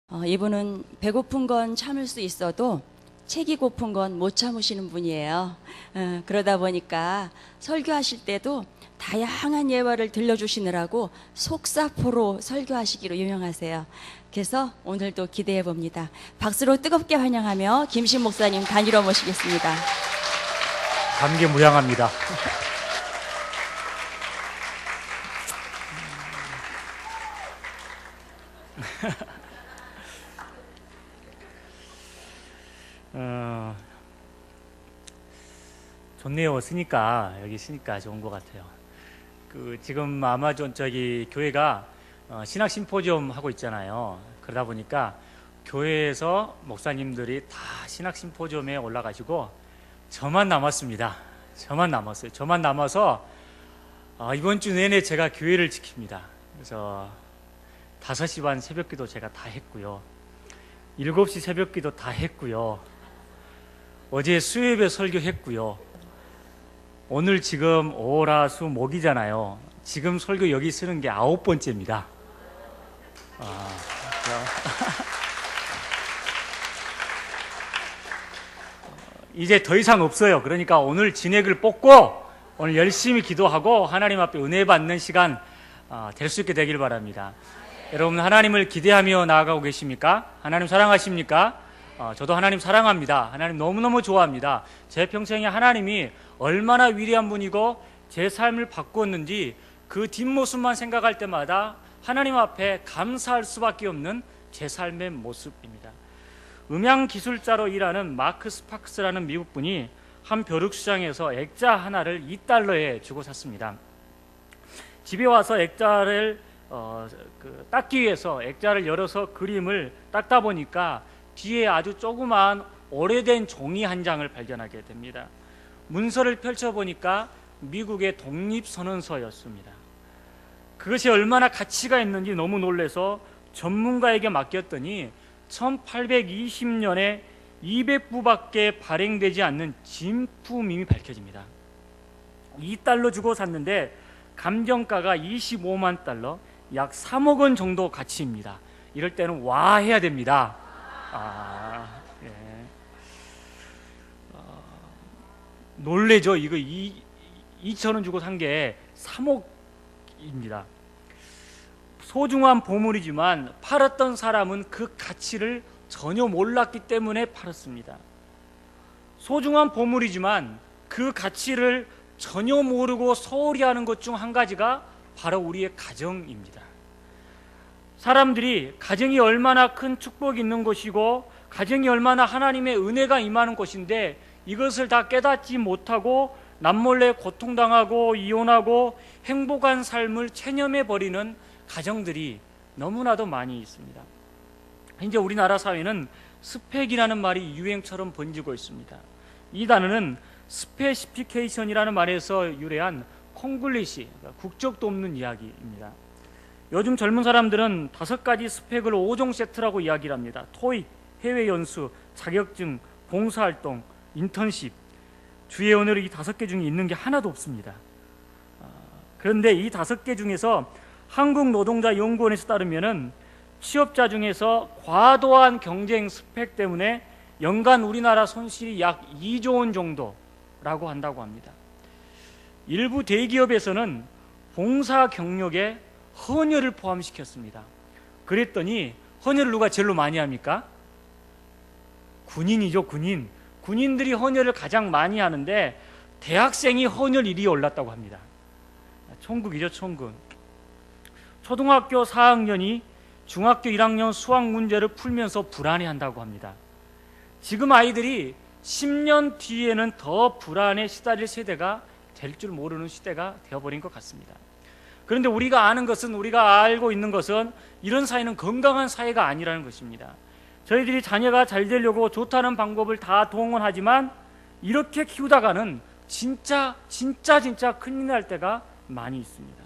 이분은 배고픈 건 참을 수 있어도 책이 고픈 건 못 참으시는 분이에요. 그러다 보니까 설교하실 때도 다양한 예화를 들려주시느라고 속사포로 설교하시기로 유명하세요. 그래서 오늘도 기대해 봅니다. 박수로 뜨겁게 환영하며 김신 목사님 단위로 모시겠습니다. 감개무량합니다. 좋네요. 여기 있으니까 좋은 것 같아요. 지금 아마존 교회가 신학 심포지엄 하고 있잖아요. 그러다 보니까 교회에서 목사님들이 다 신학 심포지엄에 올라가시고 저만 남았습니다. 저만 남았어요. 저만 남아서 이번 주 내내 제가 교회를 지킵니다. 그래서 5시 반 새벽기도 제가 다 했고요. 7시 새벽기도 다 했고요. 어제 수요예배 설교했고요. 오늘 지금 오라수목이잖아요. 지금 설교 여기 쓰는 게 9번째입니다. 이제 더 이상 없어요. 그러니까 오늘 진액을 뽑고 오늘 열심히 기도하고 하나님 앞에 은혜 받는 시간 될 수 있게 되길 바랍니다. 여러분, 하나님을 기대하며 나아가고 계십니까? 하나님 사랑하십니까? 저도 하나님 사랑합니다. 하나님 너무너무 좋아합니다. 제 평생에 하나님이 얼마나 위대한 분이고 제 삶을 바꾸었는지 그 뒷모습만 생각할 때마다 하나님 앞에 감사할 수밖에 없는 제 삶의 모습입니다. 음향기술자로 일하는 마크 스파크스라는 미국분이 한 벼룩시장에서 액자 하나를 $2에 주고 샀습니다. 집에 와서 액자를 닦기 위해서 액자를 열어서 그림을 닦다 보니까 뒤에 아주 조그마한 오래된 종이 한 장을 발견하게 됩니다. 문서를 펼쳐보니까 미국의 독립선언서였습니다. 그것이 얼마나 가치가 있는지 너무 놀라서 전문가에게 맡겼더니 1820년에 200부밖에 발행되지 않는 진품임이 밝혀집니다. $2 주고 샀는데 감정가가 $25만, 약 3억 원 정도 가치입니다. 이럴 때는 와 해야 됩니다. 예. 놀래죠. 이거 2,000원 주고 산 게 3억입니다. 소중한 보물이지만 팔았던 사람은 그 가치를 전혀 몰랐기 때문에 팔았습니다. 소중한 보물이지만 그 가치를 전혀 모르고 소홀히 하는 것 중 한 가지가 바로 우리의 가정입니다. 사람들이 가정이 얼마나 큰 축복이 있는 것이고 가정이 얼마나 하나님의 은혜가 임하는 것인데 이것을 다 깨닫지 못하고 남몰래 고통당하고 이혼하고 행복한 삶을 체념해버리는 가정들이 너무나도 많이 있습니다. 이제 우리나라 사회는 스펙이라는 말이 유행처럼 번지고 있습니다. 이 단어는 스페시피케이션이라는 말에서 유래한 콩글리시, 국적도 없는 이야기입니다. 요즘 젊은 사람들은 5가지 스펙을 5종 세트라고 이야기를 합니다. 토익, 해외 연수, 자격증, 봉사활동, 인턴십. 주의 언어로 이 5개 중에 있는 게 하나도 없습니다. 그런데 이 5개 중에서 한국노동자연구원에서 따르면은 취업자 중에서 과도한 경쟁 스펙 때문에 연간 우리나라 손실이 약 2조 원 정도라고 한다고 합니다. 일부 대기업에서는 봉사 경력에 헌혈을 포함시켰습니다. 그랬더니 헌혈을 누가 제일 많이 합니까? 군인이죠, 군인. 군인들이 헌혈을 가장 많이 하는데 대학생이 헌혈 1위에 올랐다고 합니다. 천국이죠, 천국. 초등학교 4학년이 중학교 1학년 수학 문제를 풀면서 불안해한다고 합니다. 지금 아이들이 10년 뒤에는 더 불안에 시달릴 세대가 될 줄 모르는 시대가 되어버린 것 같습니다. 그런데 우리가 아는 것은, 우리가 알고 있는 것은 이런 사회는 건강한 사회가 아니라는 것입니다. 저희들이 자녀가 잘 되려고 좋다는 방법을 다 동원하지만 이렇게 키우다가는 진짜 큰일 날 때가 많이 있습니다.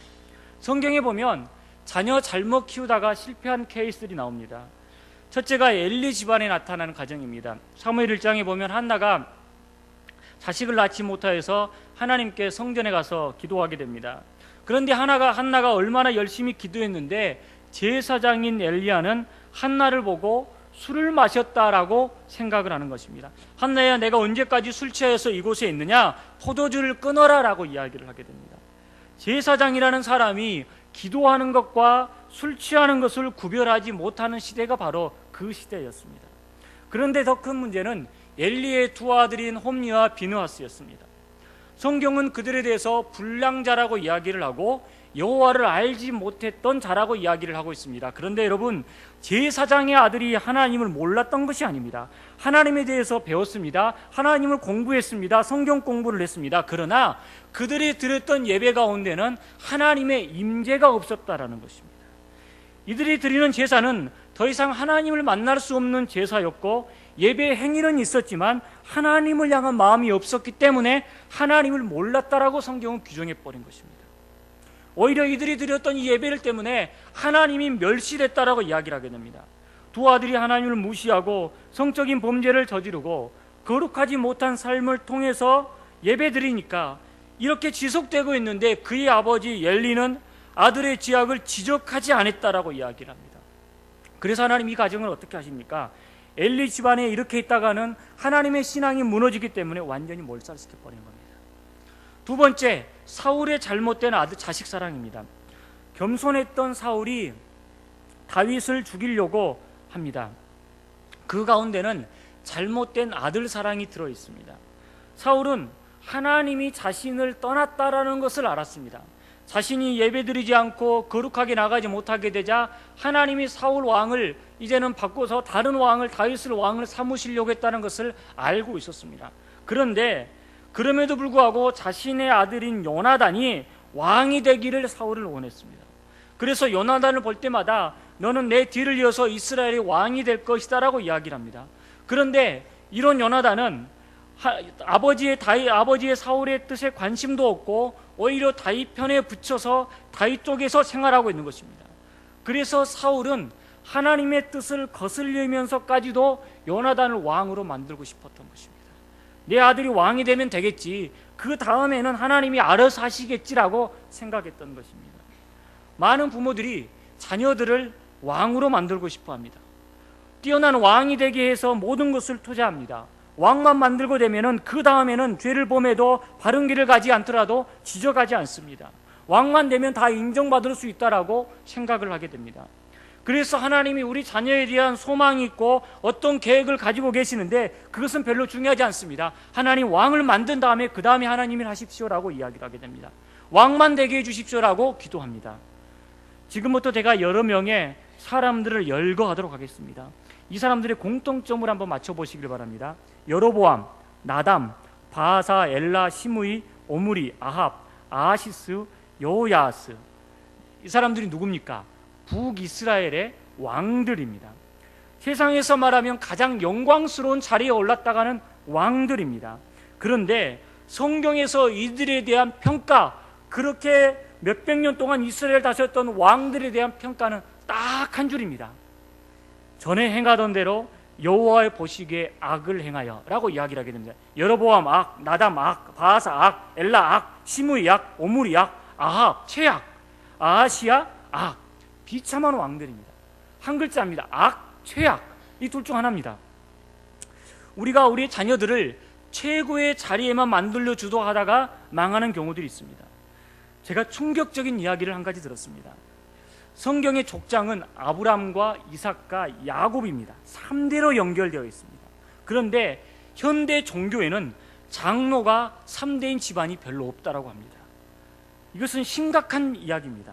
성경에 보면 자녀 잘못 키우다가 실패한 케이스들이 나옵니다. 첫째가 엘리 집안에 나타나는 가정입니다. 사무엘 1장에 보면 한나가 자식을 낳지 못하여서 하나님께 성전에 가서 기도하게 됩니다. 그런데 한나가 얼마나 열심히 기도했는데 제사장인 엘리야는 한나를 보고 술을 마셨다라고 생각을 하는 것입니다. 한나야, 내가 언제까지 술 취해서 이곳에 있느냐? 포도주를 끊어라라고 이야기를 하게 됩니다. 제사장이라는 사람이 기도하는 것과 술 취하는 것을 구별하지 못하는 시대가 바로 그 시대였습니다. 그런데 더 큰 문제는 엘리의 두 아들인 홈리와 비느하스였습니다. 성경은 그들에 대해서 불량자라고 이야기를 하고 여호와를 알지 못했던 자라고 이야기를 하고 있습니다. 그런데 여러분, 제사장의 아들이 하나님을 몰랐던 것이 아닙니다. 하나님에 대해서 배웠습니다. 하나님을 공부했습니다. 성경 공부를 했습니다. 그러나 그들이 드렸던 예배 가운데는 하나님의 임재가 없었다라는 것입니다. 이들이 드리는 제사는 더 이상 하나님을 만날 수 없는 제사였고, 예배 행위는 있었지만 하나님을 향한 마음이 없었기 때문에 하나님을 몰랐다라고 성경은 규정해버린 것입니다. 오히려 이들이 드렸던 이 예배를 때문에 하나님이 멸시됐다라고 이야기를 하게 됩니다. 두 아들이 하나님을 무시하고 성적인 범죄를 저지르고 거룩하지 못한 삶을 통해서 예배드리니까 이렇게 지속되고 있는데, 그의 아버지 엘리는 아들의 죄악을 지적하지 않았다라고 이야기를 합니다. 그래서 하나님 이 가정을 어떻게 하십니까? 엘리 집안에 이렇게 있다가는 하나님의 신앙이 무너지기 때문에 완전히 몰살시켜버리는 겁니다. 두 번째, 사울의 잘못된 자식 사랑입니다. 겸손했던 사울이 다윗을 죽이려고 합니다. 그 가운데는 잘못된 아들 사랑이 들어 있습니다. 사울은 하나님이 자신을 떠났다라는 것을 알았습니다. 자신이 예배드리지 않고 거룩하게 나가지 못하게 되자 하나님이 사울 왕을 이제는 바꿔서 다른 왕을, 다윗을 왕을 삼으시려고 했다는 것을 알고 있었습니다. 그런데 그럼에도 불구하고 자신의 아들인 요나단이 왕이 되기를 사울을 원했습니다. 그래서 요나단을 볼 때마다 너는 내 뒤를 이어서 이스라엘의 왕이 될 것이다 라고 이야기를 합니다. 그런데 이런 요나단은 아버지의 사울의 뜻에 관심도 없고 오히려 다윗 편에 붙여서 다윗 쪽에서 생활하고 있는 것입니다. 그래서 사울은 하나님의 뜻을 거슬리면서까지도 요나단을 왕으로 만들고 싶었던 것입니다. 내 아들이 왕이 되면 되겠지, 그 다음에는 하나님이 알아서 하시겠지라고 생각했던 것입니다. 많은 부모들이 자녀들을 왕으로 만들고 싶어 합니다. 뛰어난 왕이 되게 해서 모든 것을 투자합니다. 왕만 만들고 되면은 그 다음에는 죄를 범해도 바른 길을 가지 않더라도 지적하지 않습니다. 왕만 되면 다 인정받을 수 있다라고 생각을 하게 됩니다. 그래서 하나님이 우리 자녀에 대한 소망이 있고 어떤 계획을 가지고 계시는데 그것은 별로 중요하지 않습니다. 하나님 왕을 만든 다음에 그 다음에 하나님을 하십시오라고 이야기를 하게 됩니다. 왕만 되게 해주십시오라고 기도합니다. 지금부터 제가 여러 명의 사람들을 열거하도록 하겠습니다. 이 사람들의 공통점을 한번 맞춰보시길 바랍니다. 여로보암, 나담, 바하사, 엘라, 시므이, 오므리, 아합, 아하시스, 여호야스. 이 사람들이 누굽니까? 북이스라엘의 왕들입니다. 세상에서 말하면 가장 영광스러운 자리에 올랐다가는 왕들입니다. 그런데 성경에서 이들에 대한 평가, 그렇게 몇백 년 동안 이스라엘 다스렸던 왕들에 대한 평가는 딱 한 줄입니다. 전에 행하던 대로 여호와의 보시기에 악을 행하여 라고 이야기를 하게 됩니다. 여로보암 악, 나담 악, 바하사 악, 엘라 악, 시므이 악, 오므리 악, 아합 최악, 아하시야 악. 비참한 왕들입니다. 한 글자입니다. 악, 최악. 이 둘 중 하나입니다. 우리가 우리의 자녀들을 최고의 자리에만 만들려 주도하다가 망하는 경우들이 있습니다. 제가 충격적인 이야기를 한 가지 들었습니다. 성경의 족장은 아브람과 이삭과 야곱입니다. 3대로 연결되어 있습니다. 그런데 현대 종교에는 장로가 3대인 집안이 별로 없다라고 합니다. 이것은 심각한 이야기입니다.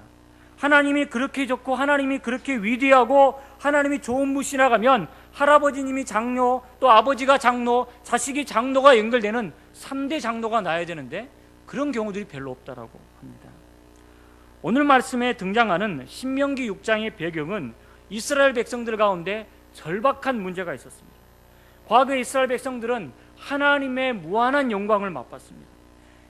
하나님이 그렇게 좋고 하나님이 그렇게 위대하고 하나님이 좋은 분이 나가면 할아버지님이 장로, 또 아버지가 장로, 자식이 장로가 연결되는 3대 장로가 나야 되는데 그런 경우들이 별로 없다라고 합니다. 오늘 말씀에 등장하는 신명기 6장의 배경은 이스라엘 백성들 가운데 절박한 문제가 있었습니다. 과거의 이스라엘 백성들은 하나님의 무한한 영광을 맛봤습니다.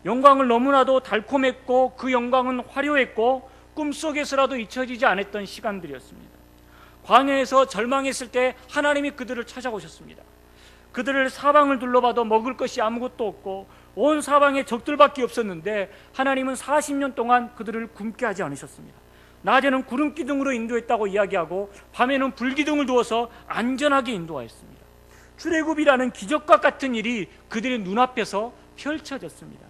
영광을 너무나도 달콤했고 그 영광은 화려했고 꿈속에서라도 잊혀지지 않았던 시간들이었습니다. 광야에서 절망했을 때 하나님이 그들을 찾아오셨습니다. 그들을 사방을 둘러봐도 먹을 것이 아무것도 없고 온 사방에 적들밖에 없었는데 하나님은 40년 동안 그들을 굶게 하지 않으셨습니다. 낮에는 구름 기둥으로 인도했다고 이야기하고 밤에는 불 기둥을 두어서 안전하게 인도하였습니다. 출애굽이라는 기적과 같은 일이 그들의 눈앞에서 펼쳐졌습니다.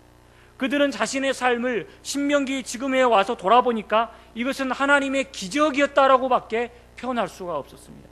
그들은 자신의 삶을 신명기 지금에 와서 돌아보니까 이것은 하나님의 기적이었다라고 밖에 표현할 수가 없었습니다.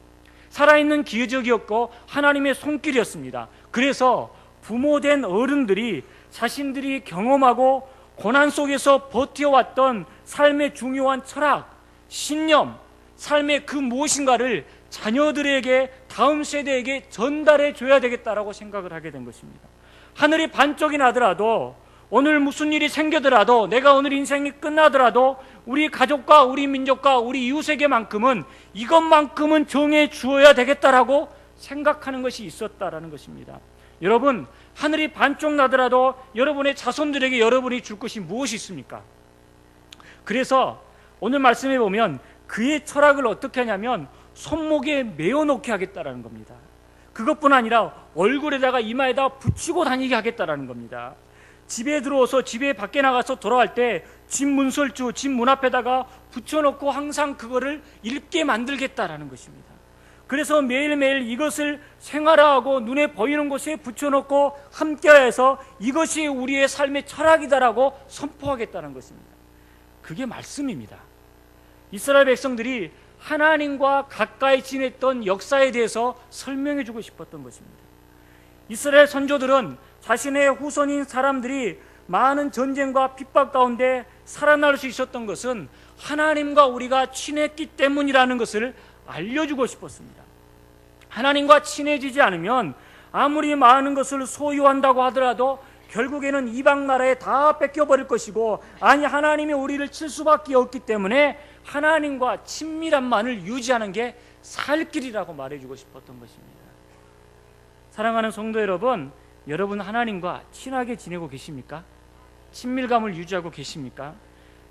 살아있는 기적이었고 하나님의 손길이었습니다. 그래서 부모된 어른들이 자신들이 경험하고 고난 속에서 버텨왔던 삶의 중요한 철학, 신념, 삶의 그 무엇인가를 자녀들에게, 다음 세대에게 전달해 줘야 되겠다라고 생각을 하게 된 것입니다. 하늘이 반쪽이 나더라도, 오늘 무슨 일이 생겨더라도, 내가 오늘 인생이 끝나더라도 우리 가족과 우리 민족과 우리 이웃에게만큼은 이것만큼은 정해 주어야 되겠다라고 생각하는 것이 있었다라는 것입니다. 여러분, 하늘이 반쪽 나더라도 여러분의 자손들에게 여러분이 줄 것이 무엇이 있습니까? 그래서 오늘 말씀에 보면 그의 철학을 어떻게 하냐면 손목에 메어놓게 하겠다라는 겁니다. 그것뿐 아니라 얼굴에다가 이마에다 붙이고 다니게 하겠다라는 겁니다. 집에 들어와서, 집에 밖에 나가서 돌아갈 때 집 문설주, 집 문 앞에다가 붙여놓고 항상 그거를 읽게 만들겠다라는 것입니다. 그래서 매일매일 이것을 생활화하고 눈에 보이는 곳에 붙여놓고 함께해서 이것이 우리의 삶의 철학이다라고 선포하겠다는 것입니다. 그게 말씀입니다. 이스라엘 백성들이 하나님과 가까이 지냈던 역사에 대해서 설명해 주고 싶었던 것입니다. 이스라엘 선조들은 자신의 후손인 사람들이 많은 전쟁과 핍박 가운데 살아날 수 있었던 것은 하나님과 우리가 친했기 때문이라는 것을 알려주고 싶었습니다. 하나님과 친해지지 않으면 아무리 많은 것을 소유한다고 하더라도 결국에는 이방 나라에 다 뺏겨버릴 것이고, 아니 하나님이 우리를 칠 수밖에 없기 때문에 하나님과 친밀함만을 유지하는 게 살 길이라고 말해주고 싶었던 것입니다. 사랑하는 성도 여러분, 여러분 하나님과 친하게 지내고 계십니까? 친밀감을 유지하고 계십니까?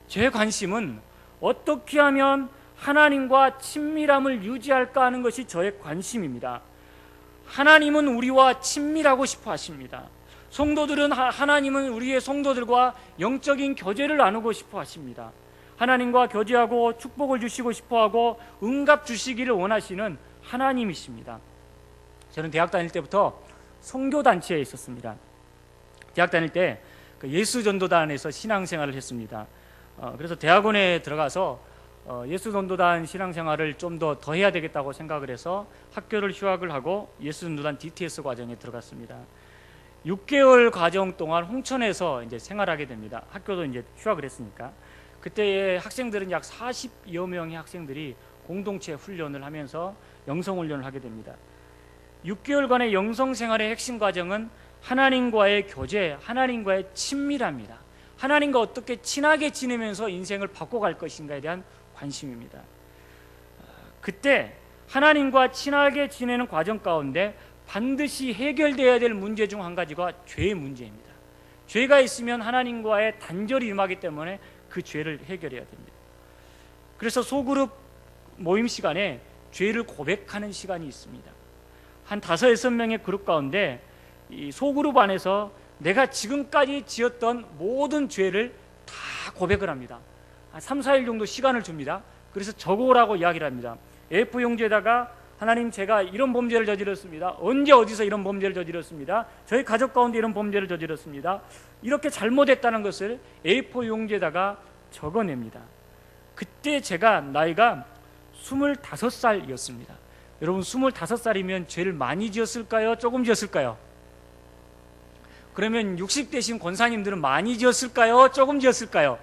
제 관심은 어떻게 하면 하나님과 친밀함을 유지할까 하는 것이 저의 관심입니다. 하나님은 우리와 친밀하고 싶어 하십니다. 성도들은 하나님은 우리의 성도들과 영적인 교제를 나누고 싶어 하십니다. 하나님과 교제하고 축복을 주시고 싶어 하고 응답 주시기를 원하시는 하나님이십니다. 저는 대학 다닐 때부터 선교단체에 있었습니다. 대학 다닐 때 예수전도단에서 신앙생활을 했습니다. 그래서 대학원에 들어가서 예수전도단 신앙생활을 좀 더 해야 되겠다고 생각을 해서 학교를 휴학을 하고 예수전도단 DTS 과정에 들어갔습니다. 6개월 과정 동안 홍천에서 이제 생활하게 됩니다. 학교도 이제 휴학을 했으니까. 그때 학생들은 약 40여 명의 학생들이 공동체 훈련을 하면서 영성훈련을 하게 됩니다. 6개월간의 영성생활의 핵심 과정은 하나님과의 교제, 하나님과의 친밀함입니다. 하나님과 어떻게 친하게 지내면서 인생을 바꿔갈 것인가에 대한 관심입니다. 그때 하나님과 친하게 지내는 과정 가운데 반드시 해결되어야 될 문제 중 한 가지가 죄의 문제입니다. 죄가 있으면 하나님과의 단절이 임하기 때문에 그 죄를 해결해야 됩니다. 그래서 소그룹 모임 시간에 죄를 고백하는 시간이 있습니다. 한 5-6명의 그룹 가운데 이 소그룹 안에서 내가 지금까지 지었던 모든 죄를 다 고백을 합니다. 한 3-4일 정도 시간을 줍니다. 그래서 적어오라고 이야기를 합니다. A4 용지에다가 하나님, 제가 이런 범죄를 저질렀습니다. 언제 어디서 이런 범죄를 저질렀습니다. 저희 가족 가운데 이런 범죄를 저질렀습니다. 이렇게 잘못했다는 것을 A4 용지에다가 적어냅니다. 그때 제가 나이가 25살이었습니다. 여러분, 25살이면 죄를 많이 지었을까요? 조금 지었을까요? 그러면 60대신 권사님들은 많이 지었을까요? 조금 지었을까요?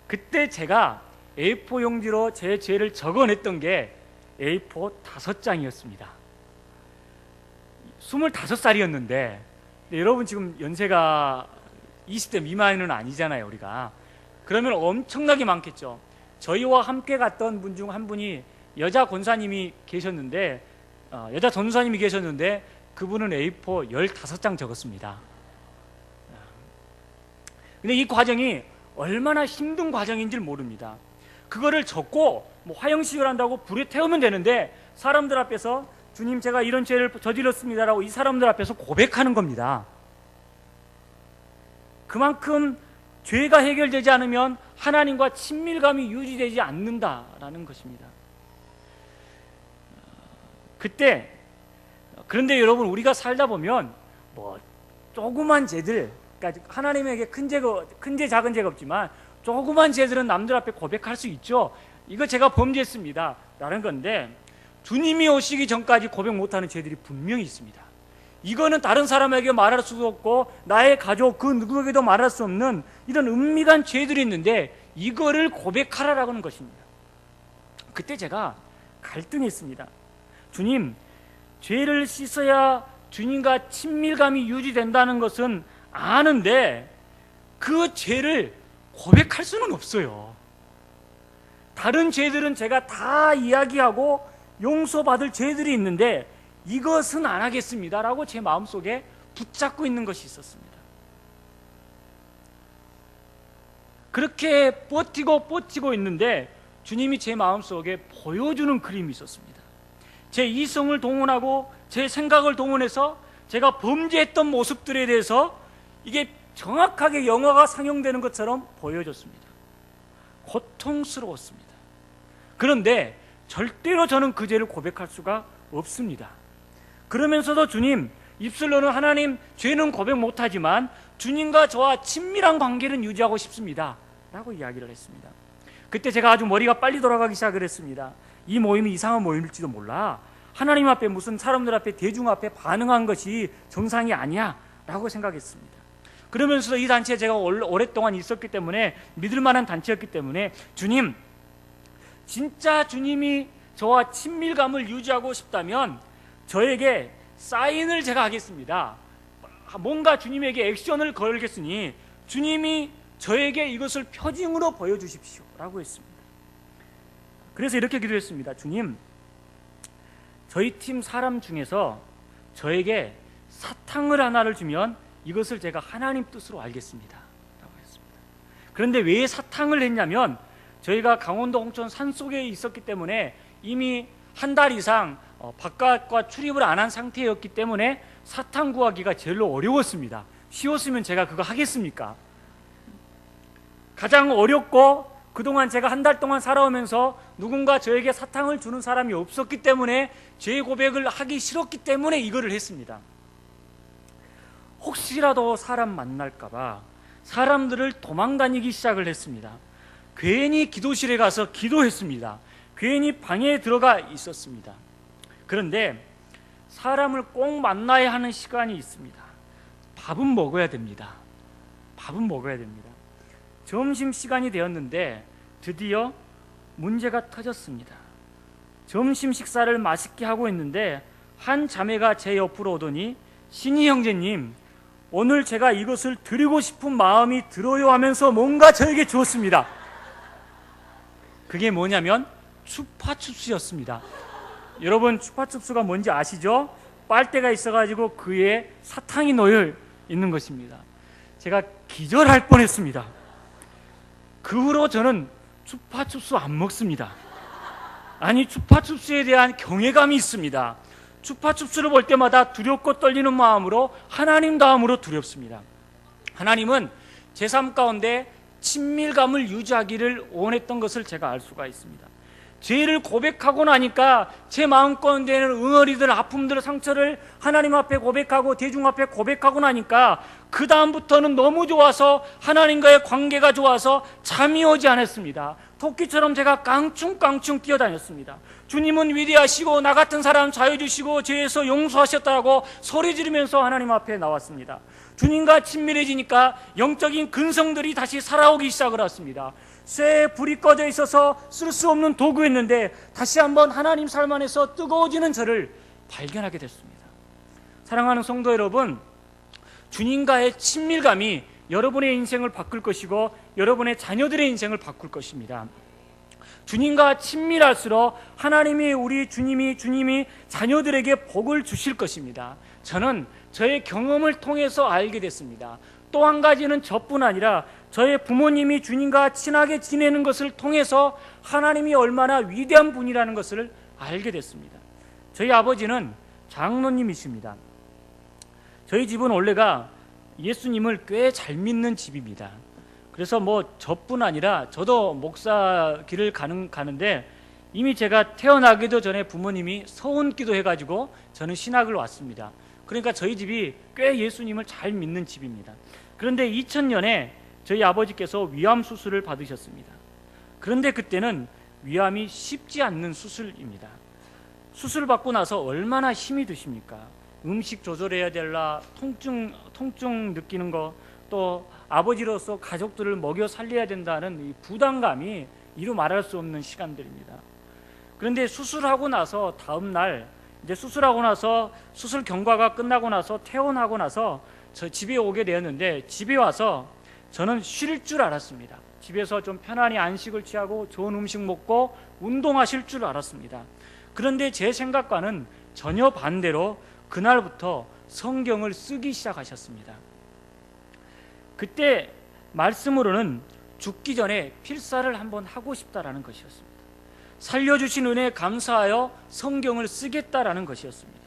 그때 제가 A4 용지로 제 죄를 적어냈던 게 A4 5장이었습니다. 25살이었는데 여러분 지금 연세가 20대 미만은 아니잖아요, 우리가. 그러면 엄청나게 많겠죠. 저희와 함께 갔던 분 중 한 분이 여자 권사님이 계셨는데 여자 전도사님이 계셨는데 그분은 A4 15장 적었습니다. 근데 이 과정이 얼마나 힘든 과정인지를 모릅니다. 그거를 적고 화형식을 한다고 불에 태우면 되는데 사람들 앞에서 주님, 제가 이런 죄를 저질렀습니다라고 이 사람들 앞에서 고백하는 겁니다. 그만큼 죄가 해결되지 않으면 하나님과 친밀감이 유지되지 않는다라는 것입니다. 그런데 여러분, 우리가 살다 보면 뭐 조그만 죄들, 그러니까 하나님에게 큰 죄 작은 죄가 없지만 조그만 죄들은 남들 앞에 고백할 수 있죠. 이거 제가 범죄했습니다 라는 건데, 주님이 오시기 전까지 고백 못하는 죄들이 분명히 있습니다. 이거는 다른 사람에게 말할 수도 없고 나의 가족 그 누구에게도 말할 수 없는 이런 은밀한 죄들이 있는데, 이거를 고백하라라는 것입니다. 그때 제가 갈등했습니다. 주님, 죄를 씻어야 주님과 친밀감이 유지된다는 것은 아는데 그 죄를 고백할 수는 없어요. 다른 죄들은 제가 다 이야기하고 용서받을 죄들이 있는데 이것은 안 하겠습니다 라고 제 마음속에 붙잡고 있는 것이 있었습니다. 그렇게 버티고 있는데 주님이 제 마음속에 보여주는 그림이 있었습니다. 제 이성을 동원하고 제 생각을 동원해서 제가 범죄했던 모습들에 대해서 이게 정확하게 영화가 상영되는 것처럼 보여줬습니다. 고통스러웠습니다. 그런데 절대로 저는 그 죄를 고백할 수가 없습니다. 그러면서도 주님, 입술로는 하나님, 죄는 고백 못하지만 주님과 저와 친밀한 관계는 유지하고 싶습니다 라고 이야기를 했습니다. 그때 제가 아주 머리가 빨리 돌아가기 시작을 했습니다. 이 모임이 이상한 모임일지도 몰라. 하나님 앞에, 무슨 사람들 앞에, 대중 앞에 반응한 것이 정상이 아니야 라고 생각했습니다. 그러면서도 이 단체에 제가 오랫동안 있었기 때문에, 믿을 만한 단체였기 때문에, 주님, 진짜 주님이 저와 친밀감을 유지하고 싶다면 저에게 사인을 제가 하겠습니다. 뭔가 주님에게 액션을 걸겠으니 주님이 저에게 이것을 표징으로 보여주십시오 라고 했습니다. 그래서 이렇게 기도했습니다. 주님, 저희 팀 사람 중에서 저에게 사탕을 하나를 주면 이것을 제가 하나님 뜻으로 알겠습니다 라고 했습니다. 그런데 왜 사탕을 했냐면, 저희가 강원도 홍천 산속에 있었기 때문에 이미 한 달 이상 바깥과 출입을 안 한 상태였기 때문에 사탕 구하기가 제일 어려웠습니다. 쉬웠으면 제가 그거 하겠습니까? 가장 어렵고 그동안 제가 한 달 동안 살아오면서 누군가 저에게 사탕을 주는 사람이 없었기 때문에 죄 고백을 하기 싫었기 때문에 이거를 했습니다. 혹시라도 사람 만날까봐 사람들을 도망다니기 시작을 했습니다. 괜히 기도실에 가서 기도했습니다. 괜히 방에 들어가 있었습니다. 그런데 사람을 꼭 만나야 하는 시간이 있습니다. 밥은 먹어야 됩니다. 밥은 먹어야 됩니다. 점심시간이 되었는데 드디어 문제가 터졌습니다. 점심 식사를 맛있게 하고 있는데 한 자매가 제 옆으로 오더니, 신희 형제님, 오늘 제가 이것을 드리고 싶은 마음이 들어요 하면서 뭔가 저에게 주었습니다. 그게 뭐냐면 추파춥스였습니다. 여러분, 추파춥스가 뭔지 아시죠? 빨대가 있어가지고 그 위에 사탕이 놓여 있는 것입니다. 제가 기절할 뻔했습니다. 그 후로 저는 추파춥스 안 먹습니다. 아니, 추파춥스에 대한 경외감이 있습니다. 추파춥스를 볼 때마다 두렵고 떨리는 마음으로 하나님 다음으로 두렵습니다. 하나님은 제 삶 가운데 친밀감을 유지하기를 원했던 것을 제가 알 수가 있습니다. 죄를 고백하고 나니까 제 마음 가운데는 응어리들, 아픔들, 상처를 하나님 앞에 고백하고 대중 앞에 고백하고 나니까 그 다음부터는 너무 좋아서, 하나님과의 관계가 좋아서 잠이 오지 않았습니다. 토끼처럼 제가 깡충깡충 뛰어다녔습니다. 주님은 위대하시고 나 같은 사람 자유 주시고 죄에서 용서하셨다고 소리 지르면서 하나님 앞에 나왔습니다. 주님과 친밀해지니까 영적인 근성들이 다시 살아오기 시작을 했습니다. 쇠에 불이 꺼져 있어서 쓸 수 없는 도구였는데 다시 한번 하나님 삶 안에서 뜨거워지는 저를 발견하게 됐습니다. 사랑하는 성도 여러분, 주님과의 친밀감이 여러분의 인생을 바꿀 것이고 여러분의 자녀들의 인생을 바꿀 것입니다. 주님과 친밀할수록 하나님이, 우리 주님이 자녀들에게 복을 주실 것입니다. 저는 저의 경험을 통해서 알게 됐습니다. 또 한 가지는 저뿐 아니라 저의 부모님이 주님과 친하게 지내는 것을 통해서 하나님이 얼마나 위대한 분이라는 것을 알게 됐습니다. 저희 아버지는 장로님이십니다. 저희 집은 원래가 예수님을 꽤 잘 믿는 집입니다. 그래서 뭐 저뿐 아니라 저도 목사 길을 가는데 이미 제가 태어나기도 전에 부모님이 서원기도 해가지고 저는 신학을 왔습니다. 그러니까 저희 집이 꽤 예수님을 잘 믿는 집입니다. 그런데 2000년에 저희 아버지께서 위암 수술을 받으셨습니다. 그런데 그때는 위암이 쉽지 않는 수술입니다. 수술 받고 나서 얼마나 힘이 드십니까? 음식 조절해야 될라, 통증 느끼는 거, 또 아버지로서 가족들을 먹여 살려야 된다는 이 부담감이 이루 말할 수 없는 시간들입니다. 그런데 수술하고 나서 다음 날, 이제 수술하고 나서 수술 경과가 끝나고 나서 퇴원하고 나서 저 집에 오게 되었는데, 집에 와서 저는 쉴 줄 알았습니다. 집에서 좀 편안히 안식을 취하고 좋은 음식 먹고 운동하실 줄 알았습니다. 그런데 제 생각과는 전혀 반대로 그날부터 성경을 쓰기 시작하셨습니다. 그때 말씀으로는 죽기 전에 필사를 한번 하고 싶다라는 것이었습니다. 살려주신 은혜에 감사하여 성경을 쓰겠다라는 것이었습니다.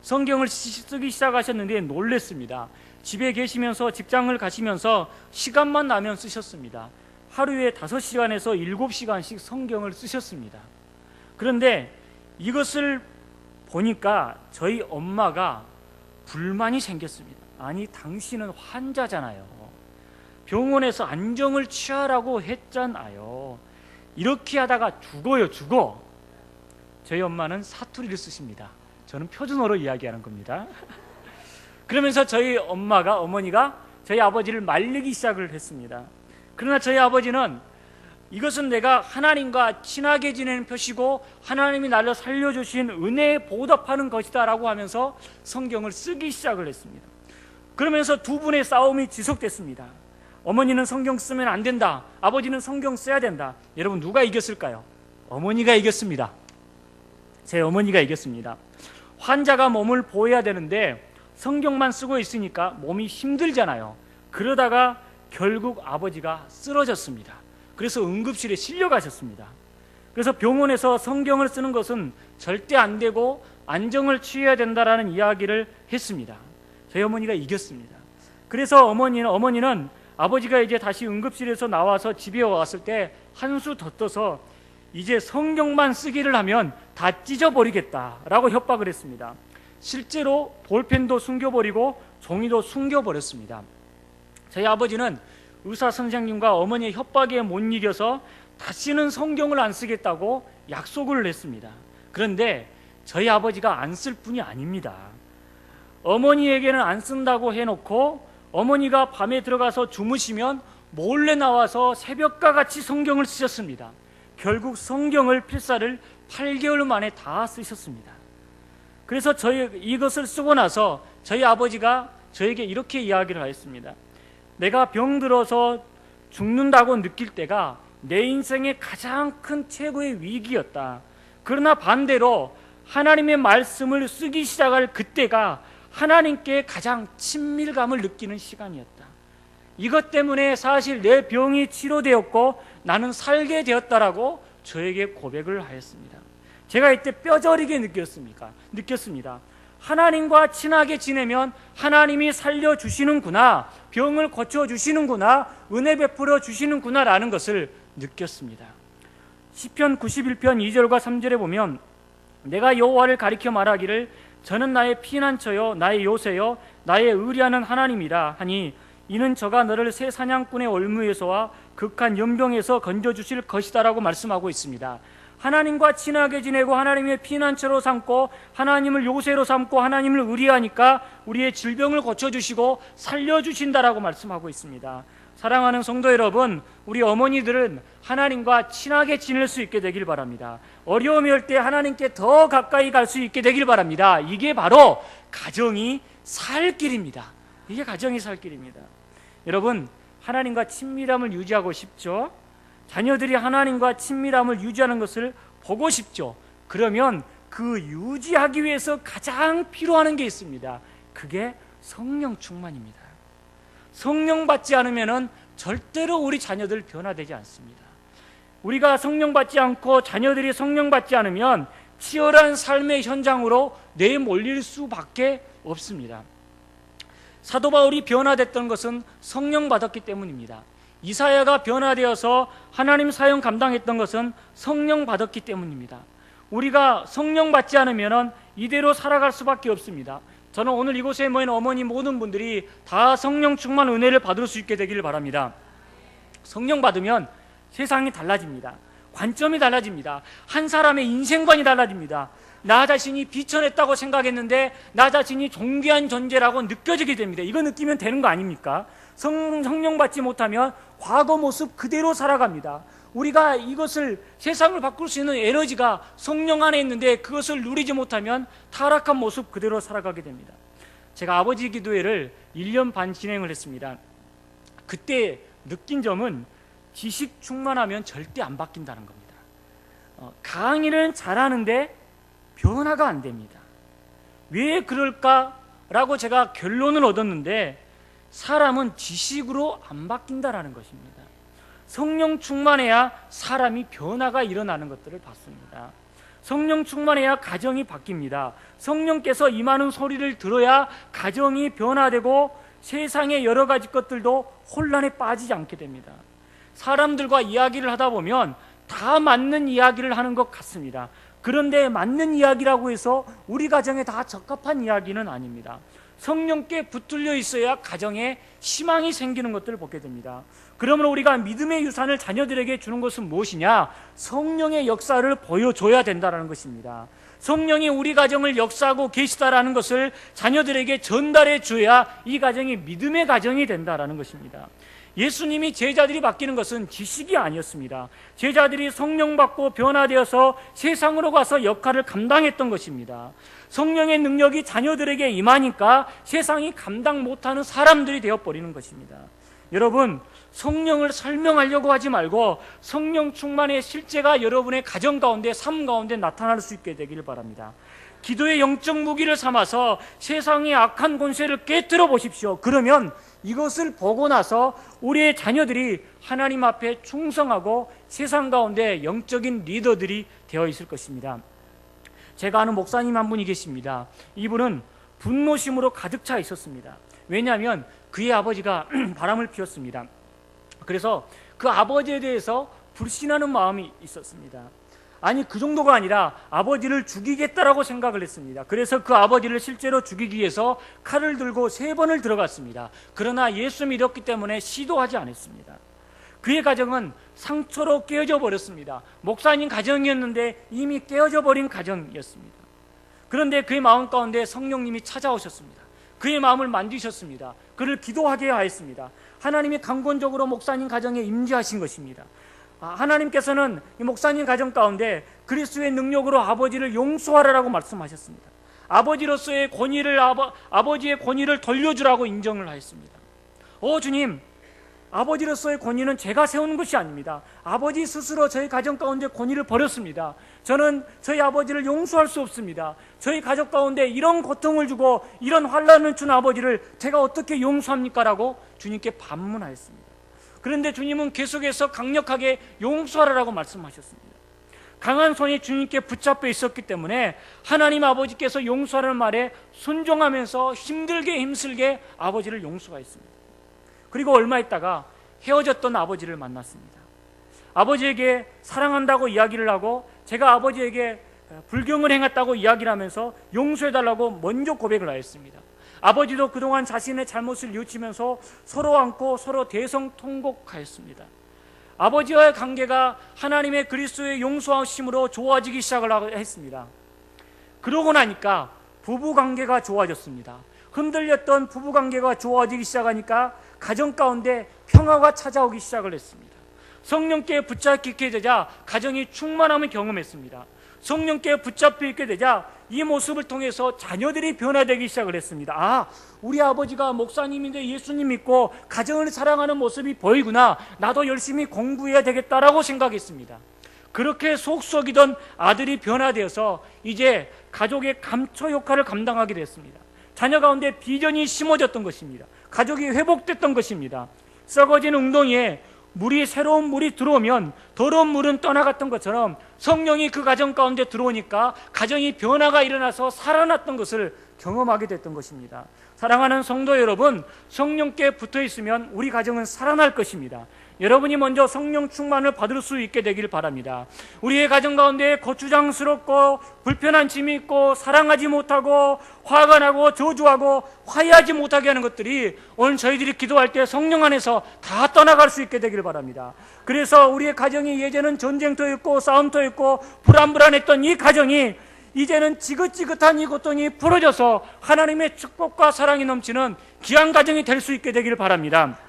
성경을 쓰기 시작하셨는데 놀랬습니다. 집에 계시면서 직장을 가시면서 시간만 나면 쓰셨습니다. 하루에 5시간에서 7시간씩 성경을 쓰셨습니다. 그런데 이것을 보니까 저희 엄마가 불만이 생겼습니다. 아니, 당신은 환자잖아요. 병원에서 안정을 취하라고 했잖아요. 이렇게 하다가 죽어. 저희 엄마는 사투리를 쓰십니다. 저는 표준어로 이야기하는 겁니다. 그러면서 저희 어머니가 저희 아버지를 말리기 시작을 했습니다. 그러나 저희 아버지는 이것은 내가 하나님과 친하게 지내는 표시고 하나님이 나를 살려주신 은혜에 보답하는 것이다 라고 하면서 성경을 쓰기 시작을 했습니다. 그러면서 두 분의 싸움이 지속됐습니다. 어머니는 성경 쓰면 안 된다, 아버지는 성경 써야 된다. 여러분, 누가 이겼을까요? 어머니가 이겼습니다. 제 어머니가 이겼습니다. 환자가 몸을 보호해야 되는데 성경만 쓰고 있으니까 몸이 힘들잖아요. 그러다가 결국 아버지가 쓰러졌습니다. 그래서 응급실에 실려가셨습니다. 그래서 병원에서 성경을 쓰는 것은 절대 안 되고 안정을 취해야 된다라는 이야기를 했습니다. 저희 어머니가 이겼습니다. 그래서 어머니는 아버지가 이제 다시 응급실에서 나와서 집에 왔을 때 한 수 더 떠서 이제 성경만 쓰기를 하면 다 찢어버리겠다라고 협박을 했습니다. 실제로 볼펜도 숨겨버리고 종이도 숨겨버렸습니다. 저희 아버지는 의사 선생님과 어머니의 협박에 못 이겨서 다시는 성경을 안 쓰겠다고 약속을 했습니다. 그런데 저희 아버지가 안 쓸 뿐이 아닙니다. 어머니에게는 안 쓴다고 해놓고 어머니가 밤에 들어가서 주무시면 몰래 나와서 새벽과 같이 성경을 쓰셨습니다. 결국 성경을 필사를 8개월 만에 다 쓰셨습니다. 그래서 이것을 쓰고 나서 저희 아버지가 저에게 이렇게 이야기를 하였습니다. 내가 병들어서 죽는다고 느낄 때가 내 인생의 가장 큰 최고의 위기였다. 그러나 반대로 하나님의 말씀을 쓰기 시작할 그때가 하나님께 가장 친밀감을 느끼는 시간이었다. 이것 때문에 사실 내 병이 치료되었고 나는 살게 되었다라고 저에게 고백을 하였습니다. 제가 이때 뼈저리게 느꼈습니다. 하나님과 친하게 지내면 하나님이 살려주시는구나, 병을 고쳐주시는구나, 은혜 베풀어 주시는구나 라는 것을 느꼈습니다. 시편 91편 2절과 3절에 보면 내가 여호와를 가리켜 말하기를 저는 나의 피난처요 나의 요새요 나의 의리하는 하나님이라 하니 이는 저가 너를 새 사냥꾼의 올무에서와 극한 연병에서 건져주실 것이다 라고 말씀하고 있습니다. 하나님과 친하게 지내고 하나님의 피난처로 삼고 하나님을 요새로 삼고 하나님을 의리하니까 우리의 질병을 고쳐주시고 살려주신다라고 말씀하고 있습니다. 사랑하는 성도 여러분, 우리 어머니들은 하나님과 친하게 지낼 수 있게 되길 바랍니다. 어려움이 올 때 하나님께 더 가까이 갈 수 있게 되길 바랍니다. 이게 바로 가정이 살 길입니다. 이게 가정이 살 길입니다. 여러분, 하나님과 친밀함을 유지하고 싶죠? 자녀들이 하나님과 친밀함을 유지하는 것을 보고 싶죠? 그러면 그 유지하기 위해서 가장 필요한 게 있습니다. 그게 성령 충만입니다. 성령 받지 않으면 절대로 우리 자녀들 변화되지 않습니다. 우리가 성령 받지 않고 자녀들이 성령 받지 않으면 치열한 삶의 현장으로 내몰릴 수밖에 없습니다. 사도 바울이 변화됐던 것은 성령 받았기 때문입니다. 이사야가 변화되어서 하나님 사용 감당했던 것은 성령 받았기 때문입니다. 우리가 성령 받지 않으면 이대로 살아갈 수밖에 없습니다. 저는 오늘 이곳에 모인 어머니 모든 분들이 다 성령 충만 은혜를 받을 수 있게 되기를 바랍니다. 성령 받으면 세상이 달라집니다. 관점이 달라집니다. 한 사람의 인생관이 달라집니다. 나 자신이 비천했다고 생각했는데 나 자신이 존귀한 존재라고 느껴지게 됩니다. 이거 느끼면 되는 거 아닙니까? 성령 받지 못하면 과거 모습 그대로 살아갑니다. 우리가 이것을 세상을 바꿀 수 있는 에너지가 성령 안에 있는데 그것을 누리지 못하면 타락한 모습 그대로 살아가게 됩니다. 제가 아버지 기도회를 1년 반 진행을 했습니다. 그때 느낀 점은 지식 충만하면 절대 안 바뀐다는 겁니다. 강의는 잘하는데 변화가 안 됩니다. 왜 그럴까라고 제가 결론을 얻었는데 사람은 지식으로 안 바뀐다라는 것입니다. 성령 충만해야 사람이 변화가 일어나는 것들을 봤습니다. 성령 충만해야 가정이 바뀝니다. 성령께서 임하는 소리를 들어야 가정이 변화되고 세상의 여러 가지 것들도 혼란에 빠지지 않게 됩니다. 사람들과 이야기를 하다 보면 다 맞는 이야기를 하는 것 같습니다. 그런데 맞는 이야기라고 해서 우리 가정에 다 적합한 이야기는 아닙니다. 성령께 붙들려 있어야 가정에 희망이 생기는 것들을 보게 됩니다. 그러므로 우리가 믿음의 유산을 자녀들에게 주는 것은 무엇이냐? 성령의 역사를 보여줘야 된다는 것입니다. 성령이 우리 가정을 역사하고 계시다라는 것을 자녀들에게 전달해 줘야 이 가정이 믿음의 가정이 된다라는 것입니다. 예수님이 제자들이 바뀌는 것은 지식이 아니었습니다. 제자들이 성령 받고 변화되어서 세상으로 가서 역할을 감당했던 것입니다. 성령의 능력이 자녀들에게 임하니까 세상이 감당 못하는 사람들이 되어버리는 것입니다. 여러분, 성령을 설명하려고 하지 말고 성령 충만의 실제가 여러분의 가정 가운데, 삶 가운데 나타날 수 있게 되기를 바랍니다. 기도의 영적 무기를 삼아서 세상의 악한 권세를 깨뜨려 보십시오. 그러면 이것을 보고 나서 우리의 자녀들이 하나님 앞에 충성하고 세상 가운데 영적인 리더들이 되어 있을 것입니다. 제가 아는 목사님 한 분이 계십니다. 이분은 분노심으로 가득 차 있었습니다. 왜냐하면 그의 아버지가 바람을 피웠습니다. 그래서 그 아버지에 대해서 불신하는 마음이 있었습니다. 아니, 그 정도가 아니라 아버지를 죽이겠다라고 생각을 했습니다. 그래서 그 아버지를 실제로 죽이기 위해서 칼을 들고 3번을 들어갔습니다. 그러나 예수 믿었기 때문에 시도하지 않았습니다. 그의 가정은 상처로 깨어져 버렸습니다. 목사님 가정이었는데 이미 깨어져 버린 가정이었습니다. 그런데 그의 마음 가운데 성령님이 찾아오셨습니다. 그의 마음을 만지셨습니다. 그를 기도하게 하였습니다. 하나님이 강권적으로 목사님 가정에 임재하신 것입니다. 하나님께서는 이 목사님 가정 가운데 그리스도의 능력으로 아버지를 용서하라고 말씀하셨습니다. 아버지로서의 권위를 아버지의 권위를 돌려주라고 인정을 하였습니다. 주님, 아버지로서의 권위는 제가 세우는 것이 아닙니다. 아버지 스스로 저희 가정 가운데 권위를 버렸습니다. 저는 저희 아버지를 용서할 수 없습니다. 저희 가족 가운데 이런 고통을 주고 이런 환난을 준 아버지를 제가 어떻게 용서합니까? 라고 주님께 반문하였습니다. 그런데 주님은 계속해서 강력하게 용서하라고 말씀하셨습니다. 강한 손이 주님께 붙잡혀 있었기 때문에 하나님 아버지께서 용서하라는 말에 순종하면서 힘들게 아버지를 용서하였습니다. 그리고 얼마 있다가 헤어졌던 아버지를 만났습니다. 아버지에게 사랑한다고 이야기를 하고 제가 아버지에게 불경을 행했다고 이야기를 하면서 용서해달라고 먼저 고백을 하였습니다. 아버지도 그동안 자신의 잘못을 뉘우치면서 서로 안고 서로 대성통곡하였습니다. 아버지와의 관계가 하나님의 그리스도의 용서하심으로 좋아지기 시작을 했습니다. 그러고 나니까 부부관계가 좋아졌습니다. 흔들렸던 부부관계가 좋아지기 시작하니까 가정 가운데 평화가 찾아오기 시작을 했습니다. 성령께 붙잡히게 되자 가정이 충만함을 경험했습니다. 성령께 붙잡혀 있게 되자 이 모습을 통해서 자녀들이 변화되기 시작을 했습니다. 우리 아버지가 목사님인데 예수님 믿고 가정을 사랑하는 모습이 보이구나. 나도 열심히 공부해야 되겠다라고 생각했습니다. 그렇게 속썩이던 아들이 변화되어서 이제 가족의 감초 역할을 감당하게 됐습니다. 자녀 가운데 비전이 심어졌던 것입니다. 가족이 회복됐던 것입니다. 썩어진 웅덩이에 새로운 물이 들어오면 더러운 물은 떠나갔던 것처럼 성령이 그 가정 가운데 들어오니까 가정이 변화가 일어나서 살아났던 것을 경험하게 됐던 것입니다. 사랑하는 성도 여러분, 성령께 붙어 있으면 우리 가정은 살아날 것입니다. 여러분이 먼저 성령 충만을 받을 수 있게 되길 바랍니다. 우리의 가정 가운데 거추장스럽고 불편한 짐이 있고 사랑하지 못하고 화가 나고 저주하고 화해하지 못하게 하는 것들이 오늘 저희들이 기도할 때 성령 안에서 다 떠나갈 수 있게 되길 바랍니다. 그래서 우리의 가정이 예전은 전쟁터였고 싸움터였고 불안불안했던 이 가정이 이제는 지긋지긋한 이 고통이 풀어져서 하나님의 축복과 사랑이 넘치는 귀한 가정이 될 수 있게 되길 바랍니다.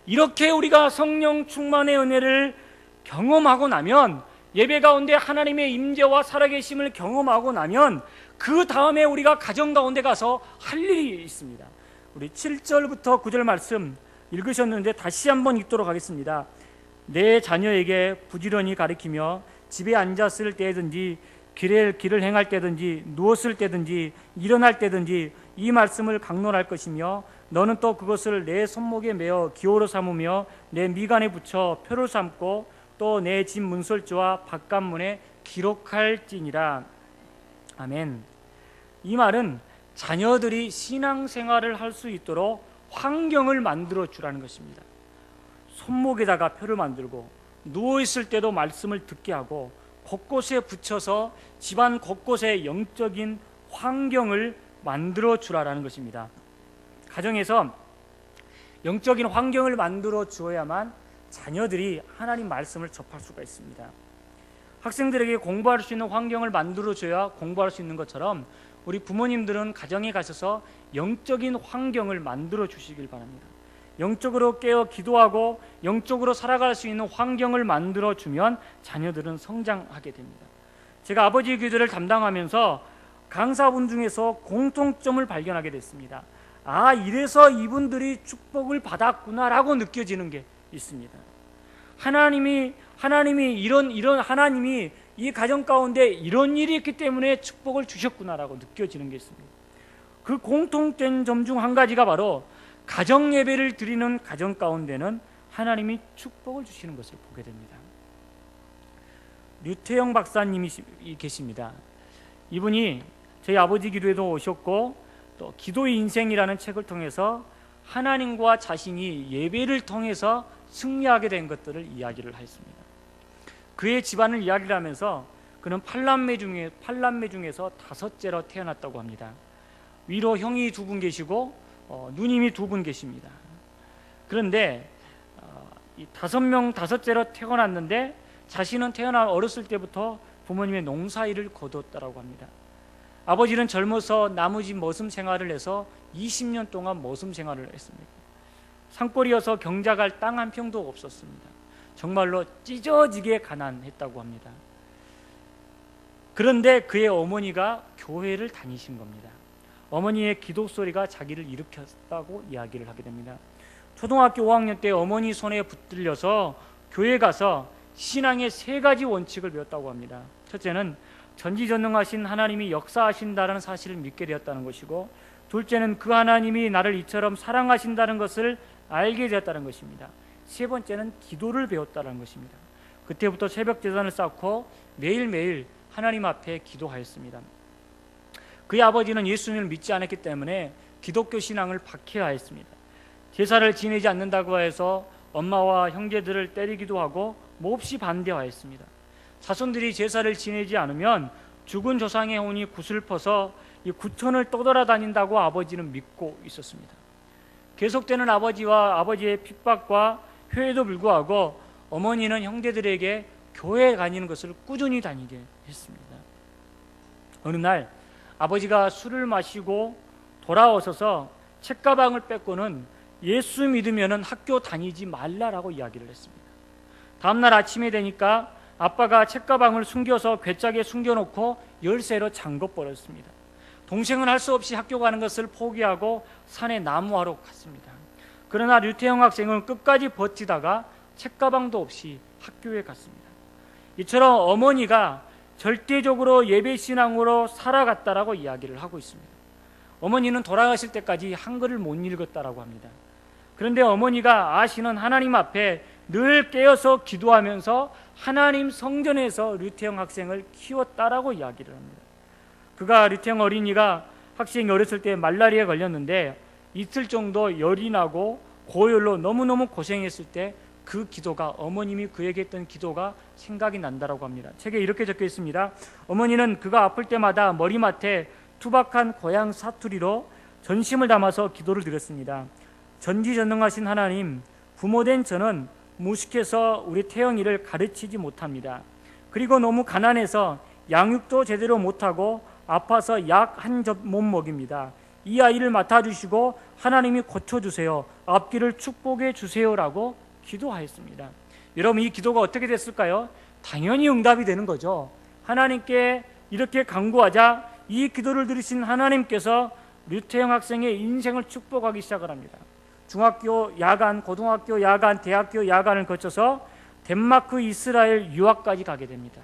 이렇게 우리가 성령 충만의 은혜를 경험하고 나면, 예배 가운데 하나님의 임재와 살아계심을 경험하고 나면 그 다음에 우리가 가정 가운데 가서 할 일이 있습니다. 우리 7절부터 9절 말씀 읽으셨는데 다시 한번 읽도록 하겠습니다. 내 자녀에게 부지런히 가르치며 집에 앉았을 때든지 길을 행할 때든지 누웠을 때든지 일어날 때든지 이 말씀을 강론할 것이며 너는 또 그것을 내 손목에 메어 기호로 삼으며 내 미간에 붙여 표를 삼고 또 내 집 문설주와 바깥문에 기록할지니라. 아멘. 이 말은 자녀들이 신앙생활을 할 수 있도록 환경을 만들어 주라는 것입니다. 손목에다가 표를 만들고 누워있을 때도 말씀을 듣게 하고 곳곳에 붙여서 집안 곳곳에 영적인 환경을 만들어 주라는 것입니다. 가정에서 영적인 환경을 만들어 주어야만 자녀들이 하나님 말씀을 접할 수가 있습니다. 학생들에게 공부할 수 있는 환경을 만들어 줘야 공부할 수 있는 것처럼 우리 부모님들은 가정에 가셔서 영적인 환경을 만들어 주시길 바랍니다. 영적으로 깨어 기도하고 영적으로 살아갈 수 있는 환경을 만들어 주면 자녀들은 성장하게 됩니다. 제가 아버지 교제를 담당하면서 강사분 중에서 공통점을 발견하게 됐습니다. 아, 이래서 이분들이 축복을 받았구나라고 느껴지는 게 있습니다. 하나님이 이런 하나님이 이 가정 가운데 이런 일이 있기 때문에 축복을 주셨구나라고 느껴지는 게 있습니다. 그 공통된 점 중 한 가지가 바로 가정 예배를 드리는 가정 가운데는 하나님이 축복을 주시는 것을 보게 됩니다. 류태영 박사님이 계십니다. 이분이 저희 아버지 기도에도 오셨고 또 기도의 인생이라는 책을 통해서 하나님과 자신이 예배를 통해서 승리하게 된 것들을 이야기를 했습니다. 그의 집안을 이야기를 하면서 그는 8남매 중에서 5째로 태어났다고 합니다. 위로 형이 2분 계시고 누님이 2분 계십니다. 그런데 이 5째로 태어났는데 자신은 태어난 어렸을 때부터 부모님의 농사일을 거두었다고 합니다. 아버지는 젊어서 나무집 머슴 생활을 해서 20년 동안 머슴 생활을 했습니다. 산골이어서 경작할 땅 한 평도 없었습니다. 정말로 찢어지게 가난했다고 합니다. 그런데 그의 어머니가 교회를 다니신 겁니다. 어머니의 기도 소리가 자기를 일으켰다고 이야기를 하게 됩니다. 초등학교 5학년 때 어머니 손에 붙들려서 교회 가서 신앙의 3가지 원칙을 배웠다고 합니다. 첫째는 전지전능하신 하나님이 역사하신다는 사실을 믿게 되었다는 것이고, 둘째는 그 하나님이 나를 이처럼 사랑하신다는 것을 알게 되었다는 것입니다. 세 번째는 기도를 배웠다는 것입니다. 그때부터 새벽 제단을 쌓고 매일매일 하나님 앞에 기도하였습니다. 그의 아버지는 예수님을 믿지 않았기 때문에 기독교 신앙을 박해하였습니다. 제사를 지내지 않는다고 해서 엄마와 형제들을 때리기도 하고 몹시 반대하였습니다. 자손들이 제사를 지내지 않으면 죽은 조상의 혼이 구슬퍼서 이 구천을 떠돌아다닌다고 아버지는 믿고 있었습니다. 계속되는 아버지의 핍박과 회에도 불구하고 어머니는 형제들에게 교회에 다니는 것을 꾸준히 다니게 했습니다. 어느 날 아버지가 술을 마시고 돌아오셔서 책가방을 뺏고는 예수 믿으면 학교 다니지 말라라고 이야기를 했습니다. 다음날 아침에 되니까 아빠가 책가방을 숨겨서 괴짝에 숨겨놓고 열쇠로 잠궈버렸습니다. 동생은 할 수 없이 학교 가는 것을 포기하고 산에 나무하러 갔습니다. 그러나 류태영 학생은 끝까지 버티다가 책가방도 없이 학교에 갔습니다. 이처럼 어머니가 절대적으로 예배신앙으로 살아갔다라고 이야기를 하고 있습니다. 어머니는 돌아가실 때까지 한글을 못 읽었다라고 합니다. 그런데 어머니가 아시는 하나님 앞에 늘 깨어서 기도하면서 하나님 성전에서 류태영 학생을 키웠다라고 이야기를 합니다. 그가 류태영 어린이가 학생이 어렸을 때 말라리아에 걸렸는데 이틀 정도 열이 나고 고열로 너무너무 고생했을 때 그 기도가, 어머님이 그에게 했던 기도가 생각이 난다라고 합니다. 책에 이렇게 적혀 있습니다. 어머니는 그가 아플 때마다 머리맡에 투박한 고향 사투리로 전심을 담아서 기도를 드렸습니다. 전지전능하신 하나님, 부모된 저는 무식해서 우리 태영이를 가르치지 못합니다. 그리고 너무 가난해서 양육도 제대로 못하고 아파서 약 한 접 못 먹입니다. 이 아이를 맡아주시고 하나님이 고쳐주세요. 앞길을 축복해 주세요라고 기도하였습니다. 여러분, 이 기도가 어떻게 됐을까요? 당연히 응답이 되는 거죠. 하나님께 이렇게 간구하자 이 기도를 들으신 하나님께서 류태영 학생의 인생을 축복하기 시작을 합니다. 중학교 야간, 고등학교 야간, 대학교 야간을 거쳐서 덴마크, 이스라엘 유학까지 가게 됩니다.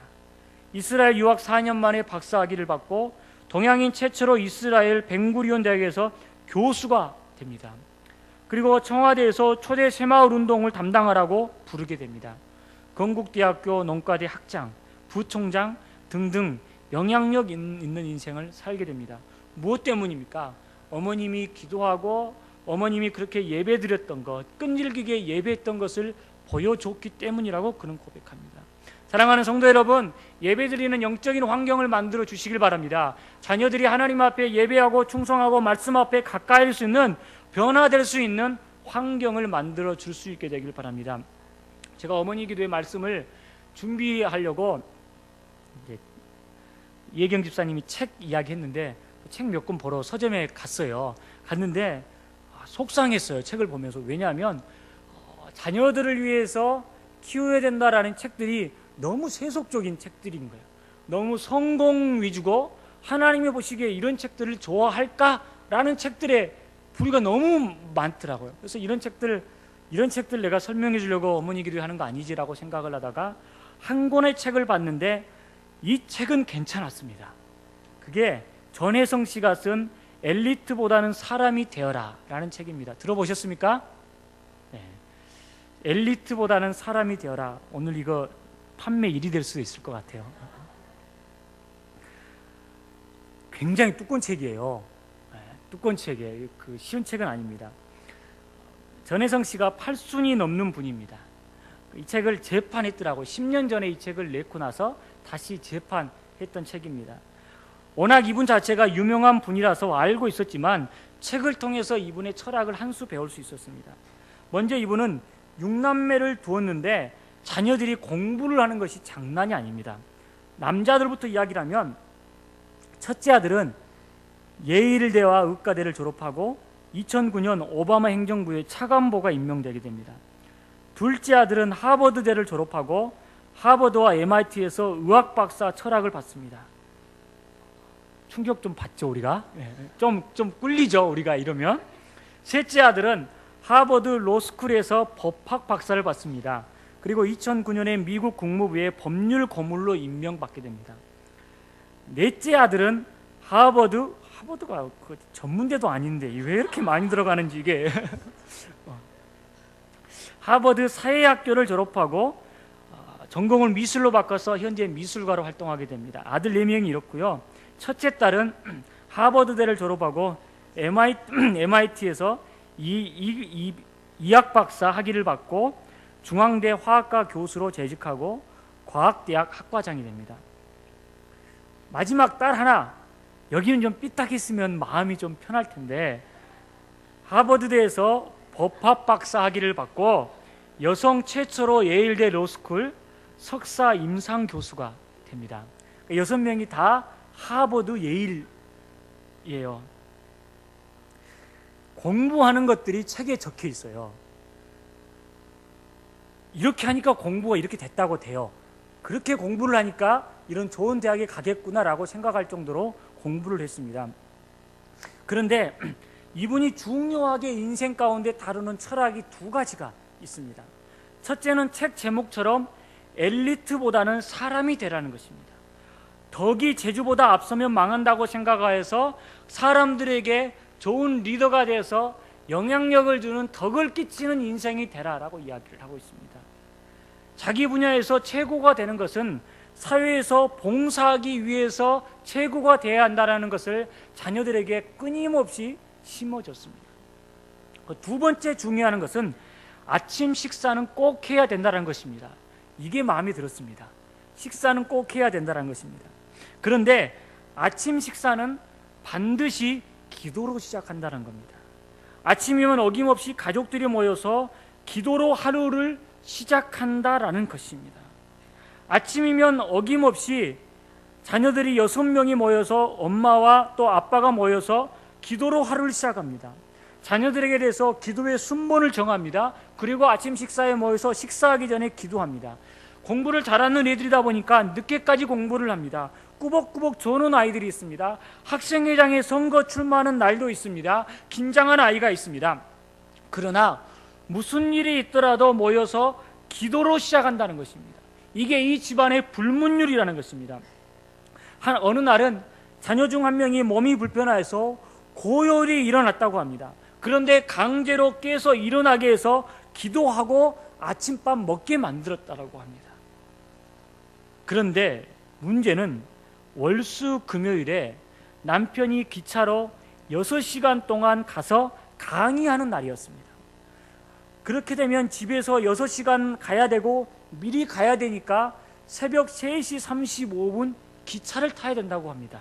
이스라엘 유학 4년 만에 박사학위를 받고 동양인 최초로 이스라엘 벤구리온 대학에서 교수가 됩니다. 그리고 청와대에서 초대 새마을 운동을 담당하라고 부르게 됩니다. 건국대학교 농가대 학장, 부총장 등등 영향력 있는 인생을 살게 됩니다. 무엇 때문입니까? 어머님이 기도하고 어머님이 그렇게 예배드렸던 것, 끈질기게 예배했던 것을 보여줬기 때문이라고 그는 고백합니다. 사랑하는 성도 여러분, 예배드리는 영적인 환경을 만들어 주시길 바랍니다. 자녀들이 하나님 앞에 예배하고 충성하고 말씀 앞에 가까이할 수 있는, 변화될 수 있는 환경을 만들어 줄 수 있게 되길 바랍니다. 제가 어머니 기도의 말씀을 준비하려고 이제 예경 집사님이 책 이야기했는데 책 몇 권 보러 서점에 갔어요. 갔는데 속상했어요. 책을 보면서. 왜냐하면 자녀들을 위해서 키워야 된다라는 책들이 너무 세속적인 책들인 거예요. 너무 성공 위주고 하나님이 보시기에 이런 책들을 좋아할까라는 책들의 부류가 너무 많더라고요. 그래서 이런 책들 내가 설명해 주려고 어머니 기도하는 거 아니지라고 생각을 하다가 한 권의 책을 봤는데 이 책은 괜찮았습니다. 그게 전혜성 씨가 쓴 엘리트보다는 사람이 되어라 라는 책입니다. 들어보셨습니까? 네. 엘리트보다는 사람이 되어라. 오늘 이거 판매 1위 될 수도 있을 것 같아요. 굉장히 두꺼운 책이에요. 네, 두꺼운 책이에요. 그 쉬운 책은 아닙니다. 전혜성 씨가 8순이 넘는 분입니다. 이 책을 재판했더라고요. 10년 전에 이 책을 냈고 나서 다시 재판했던 책입니다. 워낙 이분 자체가 유명한 분이라서 알고 있었지만 책을 통해서 이분의 철학을 한 수 배울 수 있었습니다. 먼저 이분은 6남매를 두었는데 자녀들이 공부를 하는 것이 장난이 아닙니다. 남자들부터 이야기를 하면 첫째 아들은 예일대와 의과대를 졸업하고 2009년 오바마 행정부의 차관보가 임명되게 됩니다. 둘째 아들은 하버드대를 졸업하고 하버드와 MIT에서 의학 박사 철학을 받습니다. 충격 좀 받죠, 우리가? 좀 꿀리죠, 우리가 이러면. 셋째 아들은 하버드 로스쿨에서 법학 박사를 받습니다. 그리고 2009년에 미국 국무부의 법률 고문으로 임명받게 됩니다. 넷째 아들은 하버드가 그 전문대도 아닌데 왜 이렇게 많이 들어가는지 이게 하버드 사회학교를 졸업하고 전공을 미술로 바꿔서 현재 미술가로 활동하게 됩니다. 아들 4명이 이렇고요. 첫째 딸은 하버드대를 졸업하고 MIT에서 이학 박사 학위를 받고 중앙대 화학과 교수로 재직하고 과학대학 학과장이 됩니다. 마지막 딸 하나, 여기는 좀 삐딱했으면 마음이 좀 편할 텐데 하버드대에서 법학 박사 학위를 받고 여성 최초로 예일대 로스쿨 석사 임상 교수가 됩니다. 6명이 다 하버드 예일이에요. 공부하는 것들이 책에 적혀 있어요. 이렇게 하니까 공부가 이렇게 됐다고 돼요. 그렇게 공부를 하니까 이런 좋은 대학에 가겠구나라고 생각할 정도로 공부를 했습니다. 그런데 이분이 중요하게 인생 가운데 다루는 철학이 2가지가 있습니다. 첫째는 책 제목처럼 엘리트보다는 사람이 되라는 것입니다. 덕이 제주보다 앞서면 망한다고 생각하여서 사람들에게 좋은 리더가 돼서 영향력을 주는 덕을 끼치는 인생이 되라라고 이야기를 하고 있습니다. 자기 분야에서 최고가 되는 것은 사회에서 봉사하기 위해서 최고가 되어야 한다는 것을 자녀들에게 끊임없이 심어줬습니다. 두 번째 중요한 것은 아침 식사는 꼭 해야 된다는 것입니다. 이게 마음에 들었습니다. 식사는 꼭 해야 된다는 것입니다. 그런데 아침 식사는 반드시 기도로 시작한다는 겁니다. 아침이면 어김없이 가족들이 모여서 기도로 하루를 시작한다라는 것입니다. 아침이면 어김없이 자녀들이 6명이 모여서 엄마와 또 아빠가 모여서 기도로 하루를 시작합니다. 자녀들에게 대해서 기도의 순번을 정합니다. 그리고 아침 식사에 모여서 식사하기 전에 기도합니다. 공부를 잘하는 애들이다 보니까 늦게까지 공부를 합니다. 꾸벅꾸벅 조는 아이들이 있습니다. 학생회장에 선거 출마하는 날도 있습니다. 긴장한 아이가 있습니다. 그러나 무슨 일이 있더라도 모여서 기도로 시작한다는 것입니다. 이게 이 집안의 불문율이라는 것입니다. 어느 날은 자녀 중 한 명이 몸이 불편해서 고열이 일어났다고 합니다. 그런데 강제로 깨서 일어나게 해서 기도하고 아침밥 먹게 만들었다고 합니다. 그런데 문제는 월수 금요일에 남편이 기차로 6시간 동안 가서 강의하는 날이었습니다. 그렇게 되면 집에서 6시간 가야 되고 미리 가야 되니까 새벽 3시 35분 기차를 타야 된다고 합니다.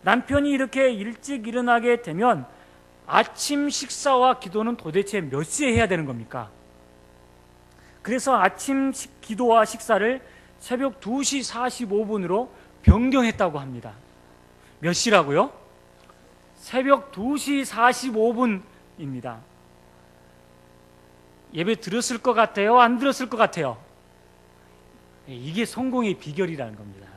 남편이 이렇게 일찍 일어나게 되면 아침 식사와 기도는 도대체 몇 시에 해야 되는 겁니까? 그래서 아침 기도와 식사를 새벽 2시 45분으로 변경했다고 합니다. 몇 시라고요? 새벽 2시 45분입니다. 예배 들었을 것 같아요? 안 들었을 것 같아요? 이게 성공의 비결이라는 겁니다.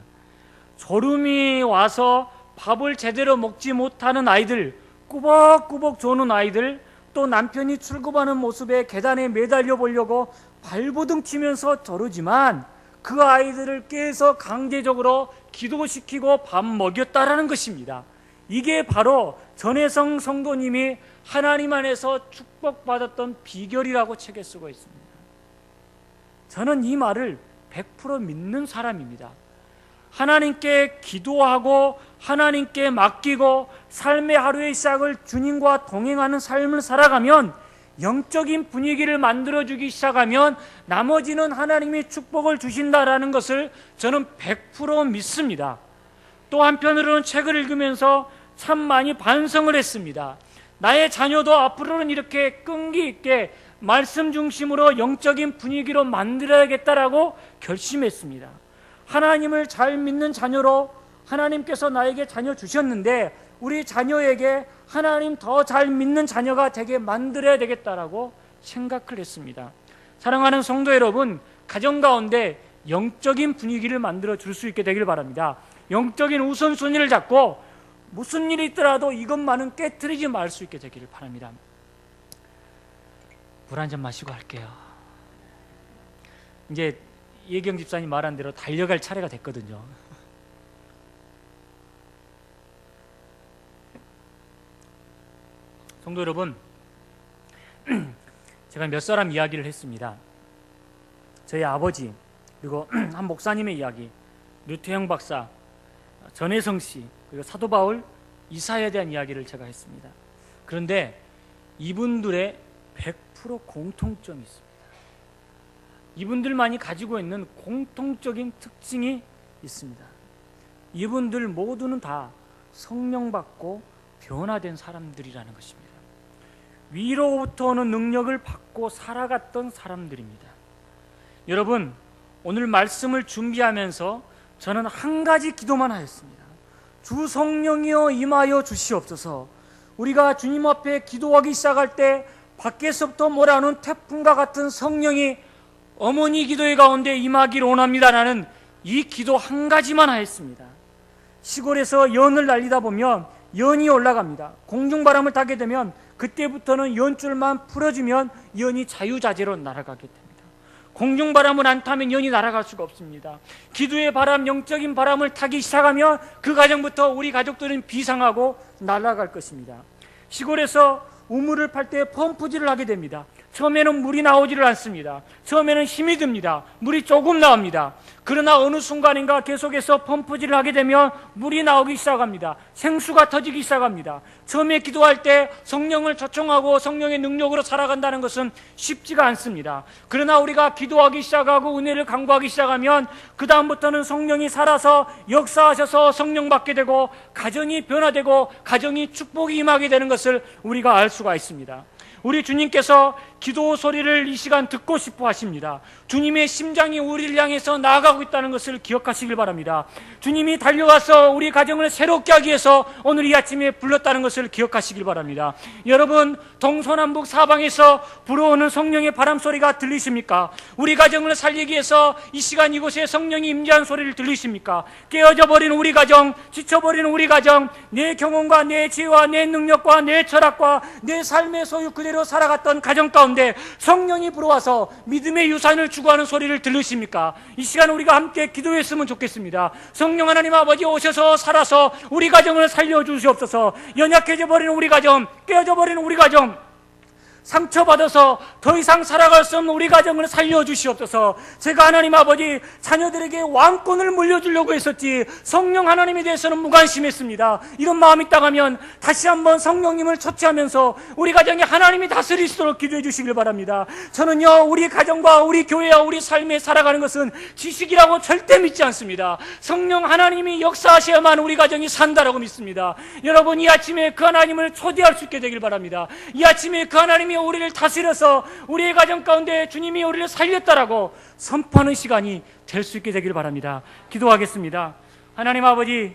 졸음이 와서 밥을 제대로 먹지 못하는 아이들, 꾸벅꾸벅 조는 아이들, 또 남편이 출근하는 모습에 계단에 매달려 보려고 발버둥 치면서 저러지만 그 아이들을 깨서 강제적으로 기도시키고 밥 먹였다라는 것입니다. 이게 바로 전혜성 성도님이 하나님 안에서 축복받았던 비결이라고 책에 쓰고 있습니다. 저는 이 말을 100% 믿는 사람입니다. 하나님께 기도하고 하나님께 맡기고 삶의 하루의 시작을 주님과 동행하는 삶을 살아가면, 영적인 분위기를 만들어주기 시작하면 나머지는 하나님이 축복을 주신다라는 것을 저는 100% 믿습니다. 또 한편으로는 책을 읽으면서 참 많이 반성을 했습니다. 나의 자녀도 앞으로는 이렇게 끈기 있게 말씀 중심으로 영적인 분위기로 만들어야겠다라고 결심했습니다. 하나님을 잘 믿는 자녀로 하나님께서 나에게 자녀 주셨는데 우리 자녀에게 하나님 더 잘 믿는 자녀가 되게 만들어야 되겠다라고 생각을 했습니다. 사랑하는 성도 여러분, 가정 가운데 영적인 분위기를 만들어 줄 수 있게 되길 바랍니다. 영적인 우선순위를 잡고 무슨 일이 있더라도 이것만은 깨트리지 말 수 있게 되기를 바랍니다. 물 한 잔 마시고 할게요. 이제 예경 집사님 말한 대로 달려갈 차례가 됐거든요. 성도 여러분, 제가 몇 사람 이야기를 했습니다. 저희 아버지, 그리고 한 목사님의 이야기, 류태영 박사, 전혜성 씨, 그리고 사도 바울, 이사야에 대한 이야기를 제가 했습니다. 그런데 이분들의 100% 공통점이 있습니다. 이분들만이 가지고 있는 공통적인 특징이 있습니다. 이분들 모두는 다 성령 받고 변화된 사람들이라는 것입니다. 위로부터 오는 능력을 받고 살아갔던 사람들입니다. 여러분, 오늘 말씀을 준비하면서 저는 한 가지 기도만 하였습니다. 주 성령이여 임하여 주시옵소서. 우리가 주님 앞에 기도하기 시작할 때 밖에서부터 몰아오는 태풍과 같은 성령이 어머니 기도의 가운데 임하기를 원합니다. 나는 이 기도 한 가지만 하였습니다. 시골에서 연을 날리다 보면 연이 올라갑니다. 공중바람을 타게 되면 그때부터는 연줄만 풀어주면 연이 자유자재로 날아가게 됩니다. 공중바람을 안 타면 연이 날아갈 수가 없습니다. 기도의 바람, 영적인 바람을 타기 시작하면 그 가정부터 우리 가족들은 비상하고 날아갈 것입니다. 시골에서 우물을 팔 때 펌프질을 하게 됩니다. 처음에는 물이 나오지를 않습니다. 처음에는 힘이 듭니다. 물이 조금 나옵니다. 그러나 어느 순간인가 계속해서 펌프질을 하게 되면 물이 나오기 시작합니다. 생수가 터지기 시작합니다. 처음에 기도할 때 성령을 초청하고 성령의 능력으로 살아간다는 것은 쉽지가 않습니다. 그러나 우리가 기도하기 시작하고 은혜를 간구하기 시작하면 그 다음부터는 성령이 살아서 역사하셔서 성령 받게 되고 가정이 변화되고 가정이 축복이 임하게 되는 것을 우리가 알 수가 있습니다. 우리 주님께서 기도 소리를 이 시간 듣고 싶어 하십니다. 주님의 심장이 우리를 향해서 나아가고 있다는 것을 기억하시길 바랍니다. 주님이 달려와서 우리 가정을 새롭게 하기 위해서 오늘 이 아침에 불렀다는 것을 기억하시길 바랍니다. 여러분, 동서남북 사방에서 불어오는 성령의 바람소리가 들리십니까? 우리 가정을 살리기 위해서 이 시간 이곳에 성령이 임재한 소리를 들리십니까? 깨어져 버린 우리 가정, 지쳐버린 우리 가정, 내 경험과 내 지혜와 내 능력과 내 철학과 내 삶의 소유 그대로 살아갔던 가정 가운데 성령이 불어와서 믿음의 유산을 추구하는 소리를 들으십니까? 이 시간 우리가 함께 기도했으면 좋겠습니다. 성령 하나님 아버지 오셔서 살아서 우리 가정을 살려주시옵소서. 연약해져 버리는 우리 가정, 깨어져 버리는 우리 가정, 상처받아서 더 이상 살아갈 수 없는 우리 가정을 살려주시옵소서. 제가 하나님 아버지 자녀들에게 왕권을 물려주려고 했었지 성령 하나님에 대해서는 무관심했습니다. 이런 마음이 있다면 다시 한번 성령님을 초치하면서 우리 가정에 하나님이 다스릴 수 있도록 기도해 주시길 바랍니다. 저는요, 우리 가정과 우리 교회와 우리 삶에 살아가는 것은 지식이라고 절대 믿지 않습니다. 성령 하나님이 역사하셔야만 우리 가정이 산다라고 믿습니다. 여러분, 이 아침에 그 하나님을 초대할 수 있게 되길 바랍니다. 이 아침에 그 하나님이 우리를 다스려서 우리의 가정 가운데 주님이 우리를 살렸다라고 선포하는 시간이 될 수 있게 되길 바랍니다. 기도하겠습니다. 하나님 아버지,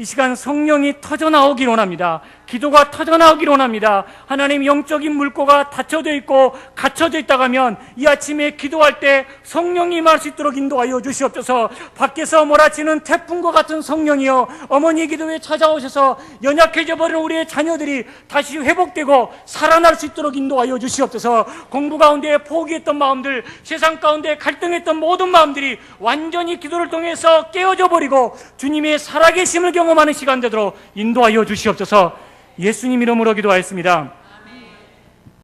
이 시간 성령이 터져나오길 원합니다. 기도가 터져나오길 원합니다. 하나님, 영적인 물꼬가 닫혀져 있고 갇혀져 있다고 하면 이 아침에 기도할 때 성령이 임할 수 있도록 인도하여 주시옵소서. 밖에서 몰아치는 태풍과 같은 성령이여 어머니 기도에 찾아오셔서 연약해져 버린 우리의 자녀들이 다시 회복되고 살아날 수 있도록 인도하여 주시옵소서. 공부 가운데 포기했던 마음들, 세상 가운데 갈등했던 모든 마음들이 완전히 기도를 통해서 깨어져 버리고 주님의 살아계심을 경험하는 시간 되도록 인도하여 주시옵소서. 예수님 이름으로 기도하였습니다.